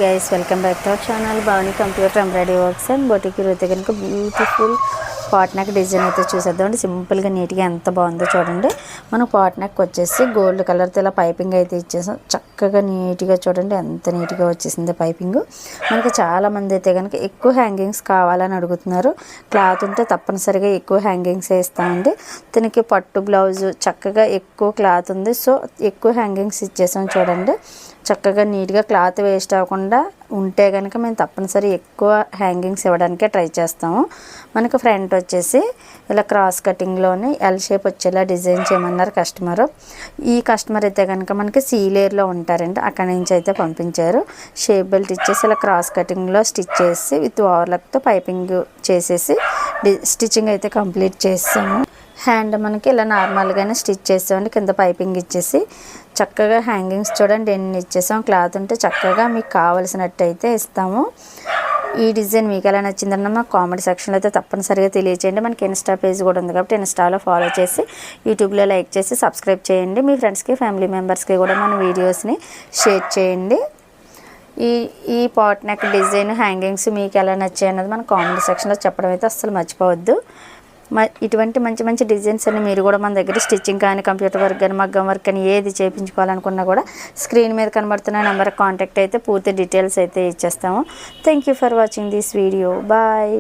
guys, welcome back to our channel Bhavani Computer Embroidery Works and Boutique. ఈరోజు కనుక beautiful pot neck design అయితే చూసేద్దామండి. సింపుల్గా నీట్గా ఎంత బాగుందో చూడండి. మనం పాట్ నెక్ వచ్చేసి గోల్డ్ కలర్తో ఇలా పైపింగ్ అయితే ఇచ్చేసాం. చక్కగా నీట్గా చూడండి ఎంత నీట్గా వచ్చేసింది పైపింగ్. మనకి చాలామంది అయితే కనుక ఎక్కువ హ్యాంగింగ్స్ కావాలని అడుగుతున్నారు. క్లాత్ ఉంటే తప్పనిసరిగా ఎక్కువ హ్యాంగింగ్స్ వేస్తామండి. దీనికి పట్టు బ్లౌజు చక్కగా ఎక్కువ క్లాత్ ఉంది, సో ఎక్కువ హ్యాంగింగ్స్ ఇచ్చేసాం. చూడండి చక్కగా నీట్గా క్లాత్ వేస్ట్ అవ్వకుండా ఉంటే కనుక మేము తప్పనిసరి ఎక్కువ హ్యాంగింగ్స్ ఇవ్వడానికే ట్రై చేస్తాము. మనకు ఫ్రంట్ వచ్చేసి ఇలా క్రాస్ కటింగ్లోని ఎల్ షేప్ వచ్చేలా డిజైన్ చేయమన్నారు కస్టమరు. ఈ కస్టమర్ అయితే కనుక మనకి సీలేర్లో ఉంటారండి, అక్కడి నుంచి అయితే పంపించారు. షేప్ బెల్ట్ ఇచ్చేసి ఇలా క్రాస్ కటింగ్లో స్టిచ్ చేసి విత్ ఓవర్లాక్తో పైపింగ్ చేసేసి స్టిచ్చింగ్ అయితే కంప్లీట్ చేసాము. హ్యాండ్ మనకి ఇలా నార్మల్గానే స్టిచ్ చేసామండి. కింద పైపింగ్ ఇచ్చేసి చక్కగా హ్యాంగింగ్స్ చూడండి ఎన్ని ఇచ్చేసాం. క్లాత్ ఉంటే చక్కగా మీకు కావలసినట్టు అయితే ఇస్తాము. ఈ డిజైన్ మీకు ఎలా నచ్చిందన్న మా కామెంట్ సెక్షన్లో అయితే తప్పనిసరిగా తెలియచేయండి. మనకి ఇన్స్టా పేజ్ కూడా ఉంది కాబట్టి ఇన్స్టాలో ఫాలో చేసి యూట్యూబ్లో లైక్ చేసి సబ్స్క్రైబ్ చేయండి. మీ ఫ్రెండ్స్కి ఫ్యామిలీ మెంబర్స్కి కూడా మన వీడియోస్ని షేర్ చేయండి. ఈ పాట్ నెక్ డిజైన్ హ్యాంగింగ్స్ మీకు ఎలా నచ్చాయి అన్నది మన కామెంట్ సెక్షన్లో చెప్పడం అయితే అస్సలు మర్చిపోవద్దు. ఇటువంటి మంచి మంచి డిజైన్స్ అన్ని మీరు కూడా మన దగ్గర స్టిచ్చింగ్ కానీ కంప్యూటర్ వర్క్ కానీ మగ్గం వర్క్ కానీ ఏది చేయించుకోవాలనుకున్నా కూడా స్క్రీన్ మీద కనబడుతున్న నెంబర్కి కాంటాక్ట్ అయితే పూర్తి డీటెయిల్స్ అయితే ఇచ్చేస్తాము. Thank you for watching this video. Bye.